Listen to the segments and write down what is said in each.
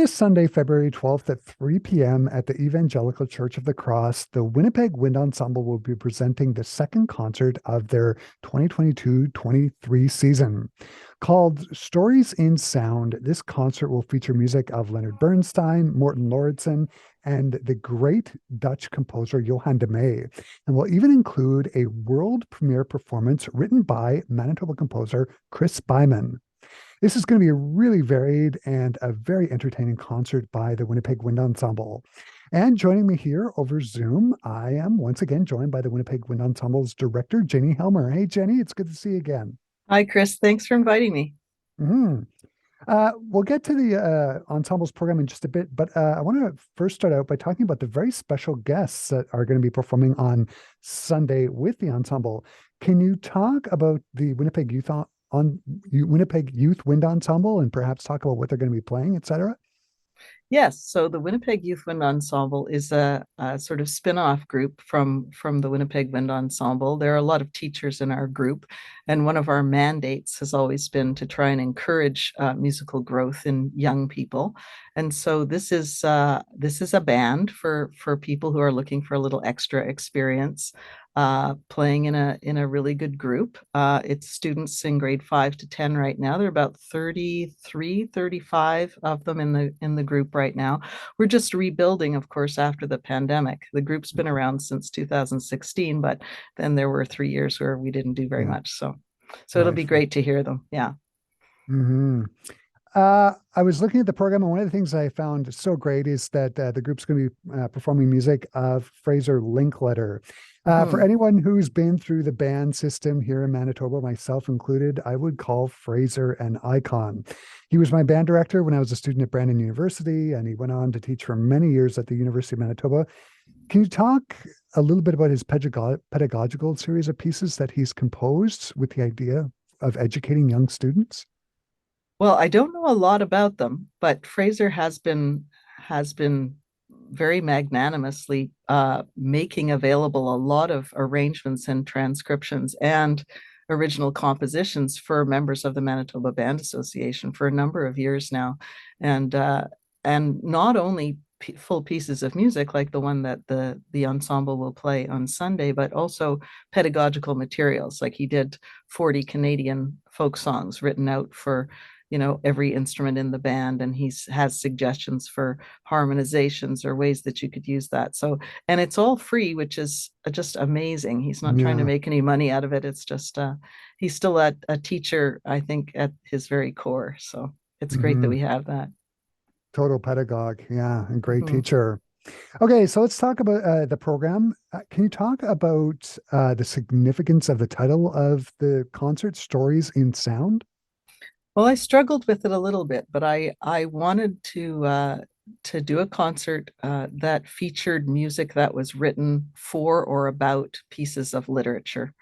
This Sunday, February 12th at 3 p.m. at the Evangelical Church of the Cross, the Winnipeg Wind Ensemble will be presenting the second concert of their 2022-23 season. Called Stories in Sound, this concert will feature music of Leonard Bernstein, Morten Lauridsen, and the great Dutch composer Johan de May, and will even include a world premiere performance written by Manitoba composer Chris Byman. This is going to be a really varied and a very entertaining concert by the Winnipeg Wind Ensemble. And joining me here over Zoom, I am once again joined by the Winnipeg Wind Ensemble's director, Ginny Helmer. Hey, Jenny, it's good to see you again. Hi, Chris. Thanks for inviting me. Mhm. We'll get to the ensemble's program in just a bit, but I want to first start out by talking about the very special guests that are going to be performing on Sunday with the ensemble. Can you talk about the Winnipeg Youth Wind Ensemble and perhaps talk about what they're going to be playing, et cetera? Yes, so the Winnipeg Youth Wind Ensemble is a sort of spin-off group from the Winnipeg Wind Ensemble. There are a lot of teachers in our group, and one of our mandates has always been to try and encourage musical growth in young people. And so this is a band for people who are looking for a little extra experience. Playing in a really good group. It's students in grade 5 to 10 right now. There are about 33, 35 of them in the group right now. We're just rebuilding, of course, after the pandemic. The group's been around since 2016, but then there were 3 years where we didn't do very Yeah, much. So it'll I be see. great to hear them. Yeah. Hmm. I was looking at the program, and one of the things I found so great is that the group's going to be performing music of Fraser Linkletter. For Mhm. anyone who's been through the band system here in Manitoba, myself included, I would call Fraser an icon. He was my band director when I was a student at Brandon University, and he went on to teach for many years at the University of Manitoba. Can you talk a little bit about his pedagogical series of pieces that he's composed with the idea of educating young students? Well, I don't know a lot about them, but Fraser has been very magnanimously making available a lot of arrangements and transcriptions and original compositions for members of the Manitoba Band Association for a number of years now, and uh, and not only full pieces of music like the one that the ensemble will play on Sunday, but also pedagogical materials. Like he did 40 Canadian folk songs written out for every instrument in the band, and he has suggestions for harmonizations or ways that you could use that. So, and it's all free, which is just amazing. He's not trying to Yeah. make any money out of it. It's just he's still a teacher, I think, at his very core. So it's great that Hmm. we have that. Total pedagogue. Yeah. And great Mhm. teacher. Okay. So let's talk about the program. Can you talk about the significance of the title of the concert, Stories in Sound? Well, I struggled with it a little bit, but I wanted to do a concert that featured music that was written for or about pieces of literature.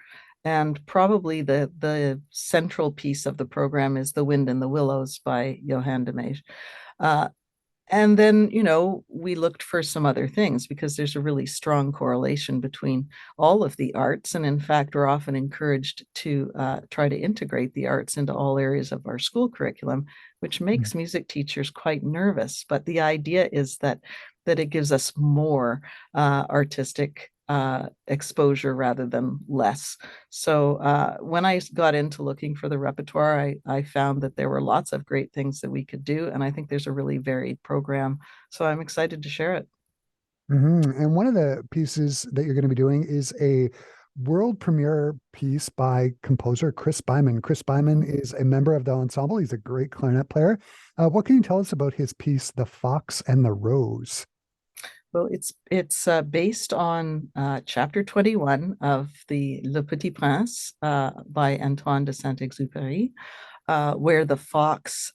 And probably the central piece of the program is The Wind in the Willows by Johann de Meij. Uh, and then, we looked for some other things because there's a really strong correlation between all of the arts. And in fact, we're often encouraged to try to integrate the arts into all areas of our school curriculum, which makes music teachers quite nervous. But the idea is that it gives us more artistic exposure rather than less. So when I got into looking for the repertoire, I found that there were lots of great things that we could do. And I think there's a really varied program. So I'm excited to share it. And one of the pieces that you're going to be doing is a world premiere piece by composer Chris Byman. Chris Byman Mhm. is a member of the ensemble. He's a great clarinet player. What can you tell us about his piece, The Fox and the Rose? Well, it's based on chapter 21 of the Le Petit Prince by Antoine de Saint-Exupéry, where the fox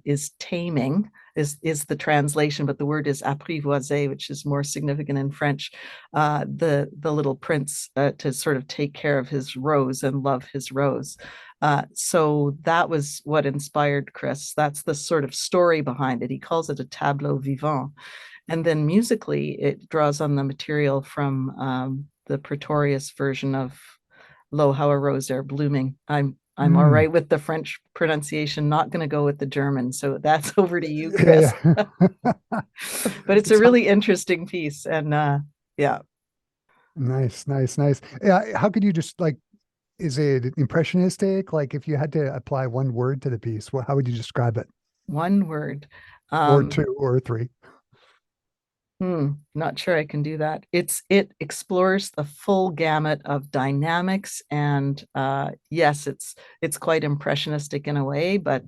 is taming is the translation, but the word is apprivoiser, which is more significant in French. The little prince to sort of take care of his rose and love his rose. So that was what inspired Chris. That's the sort of story behind it. He calls it a tableau vivant. And then musically, it draws on the material from the Pretorius version of Lo, how a rose there blooming. I'm I'm all right with the French pronunciation, not going to go with the German. So that's over to you, Chris. Yeah, yeah. But it's a So really interesting piece. And yeah, nice, nice, nice. Yeah, how could you just like, is it impressionistic? Like, if you had to apply one word to the piece, how would you describe it? one word. Or Um, two or three? Not sure I can do that. It explores the full gamut of dynamics, and yes, it's quite impressionistic in a way, but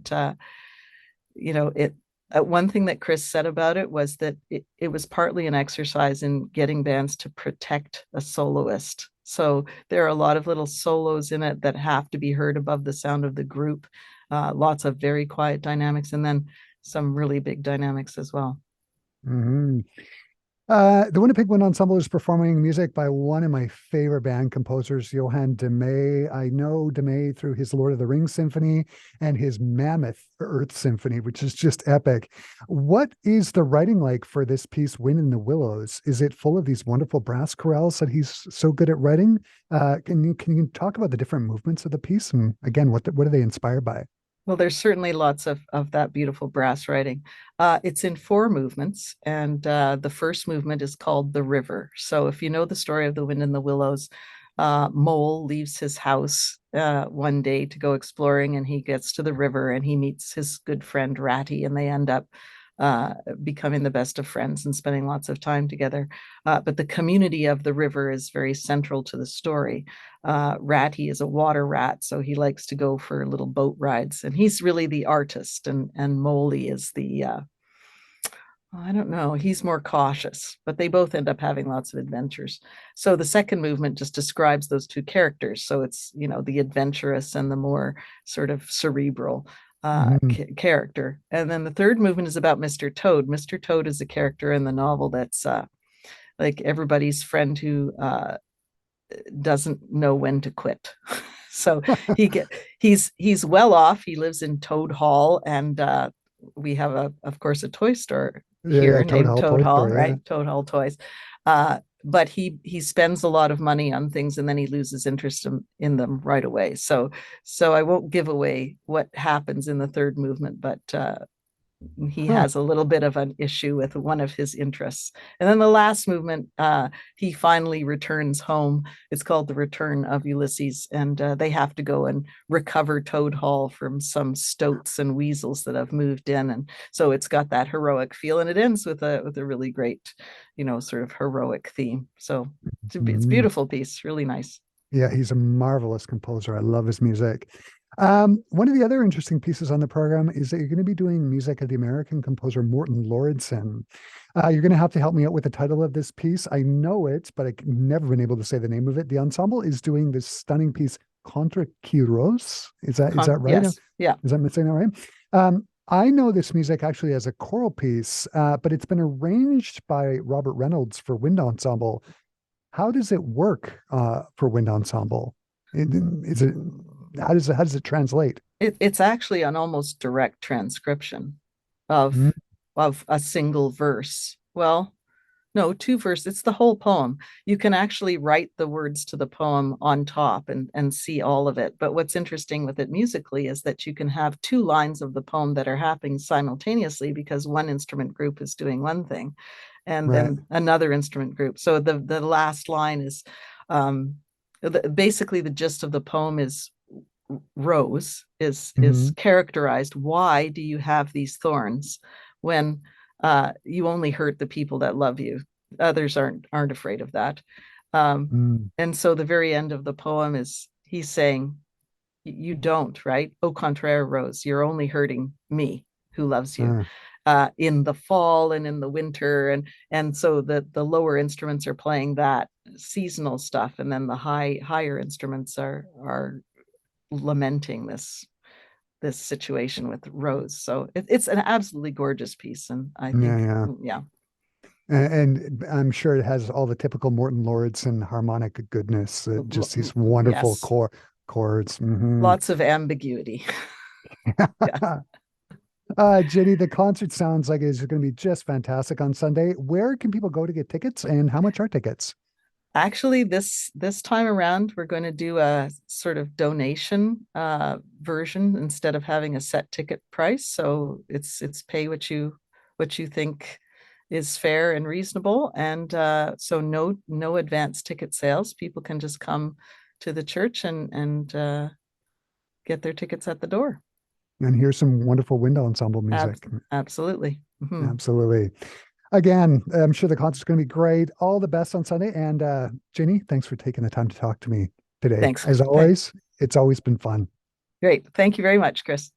it one thing that Chris said about it was that it was partly an exercise in getting bands to protect a soloist. So there are a lot of little solos in it that have to be heard above the sound of the group. Lots of very quiet dynamics, and then some really big dynamics as well. Hmm. The Winnipeg Wind Ensemble is performing music by one of my favorite band composers, Johann de May. I know de May through his Lord of the Rings symphony and his Mammoth Earth Symphony, which is just epic. What is the writing like for this piece, Wind in the Willows? Is it full of these wonderful brass chorales that he's so good at writing? Can you talk about the different movements of the piece? And again, what are they inspired by? Well, there's certainly lots of that beautiful brass writing. It's in four movements, and the first movement is called The River. So, if you know the story of The Wind in the Willows, Mole leaves his house one day to go exploring, and he gets to the river and he meets his good friend Ratty, and they end up becoming the best of friends and spending lots of time together. But the community of the river is very central to the story. Ratty is a water rat, so he likes to go for little boat rides, and he's really the artist, and Moley is the I don't know, he's more cautious, but they both end up having lots of adventures. So the second movement just describes those two characters. So it's, the adventurous and the more sort of cerebral Mhm. character. And then the third movement is about Mr. Toad. Mr. Toad is a character in the novel that's like everybody's friend who doesn't know when to quit. So he get he's well off. He lives in Toad Hall, and we have of course a toy store Yeah, yeah, here Toad named Hall Toad Toy Hall, Story. Yeah. right? Toad Hall toys. But he spends a lot of money on things, and then he loses interest in them right away. So I won't give away what happens in the third movement, but he Huh. has a little bit of an issue with one of his interests. And then the last movement, he finally returns home. It's called The Return of Ulysses, and they have to go and recover Toad Hall from some stoats and weasels that have moved in. And so it's got that heroic feel, and it ends with a really great, sort of heroic theme. So it's a Mhm. beautiful piece, really nice. Yeah, he's a marvelous composer. I love his music. One of the other interesting pieces on the program is that you're going to be doing music of the American composer Morton Lordson. You're going to have to help me out with the title of this piece. I know it, but I've never been able to say the name of it. The ensemble is doing this stunning piece, Contra Kyros. Is that right? Yes, yeah. Is that saying that right? I know this music actually as a choral piece, but it's been arranged by Robert Reynolds for wind ensemble. How does it work for wind ensemble? Is it how does it translate? It's actually an almost direct transcription Mm, of of a single verse. Well, no, two verses. It's the whole poem. You can actually write the words to the poem on top and see all of it. But what's interesting with it musically is that you can have two lines of the poem that are happening simultaneously because one instrument group is doing one thing and right. then another instrument group. So the last line is um, basically the gist of the poem is rose is Hmm. characterized. Why do you have these thorns when you only hurt the people that love you? Others aren't afraid of that. Um, Mm, and so the very end of the poem is he's saying, "You don't, right? Au contraire, Rose. You're only hurting me, who loves you." uh, In the fall and in the winter, and so the lower instruments are playing that seasonal stuff, and then the higher instruments are lamenting this situation with Rose. So it's an absolutely gorgeous piece, and I yeah, think, yeah. yeah, And I'm sure it has all the typical Morton Lordson harmonic goodness, just these wonderful yes, chords. Hmm. lots of ambiguity. Yeah. Jenny, the concert sounds like it's going to be just fantastic on Sunday. Where can people go to get tickets and how much are tickets? Actually, this time around, we're going to do a sort of donation version instead of having a set ticket price. So it's pay what you think is fair and reasonable, and so no advance ticket sales. People can just come to the church and get their tickets at the door. And here's some wonderful wind ensemble Ab- music. Absolutely. Mhm. Absolutely. Again, I'm sure the concert's going to be great. All the best on Sunday. And Ginny, thanks for taking the time to talk to me today. Thanks. As always, it's always been fun. Great. Thank you very much, Chris.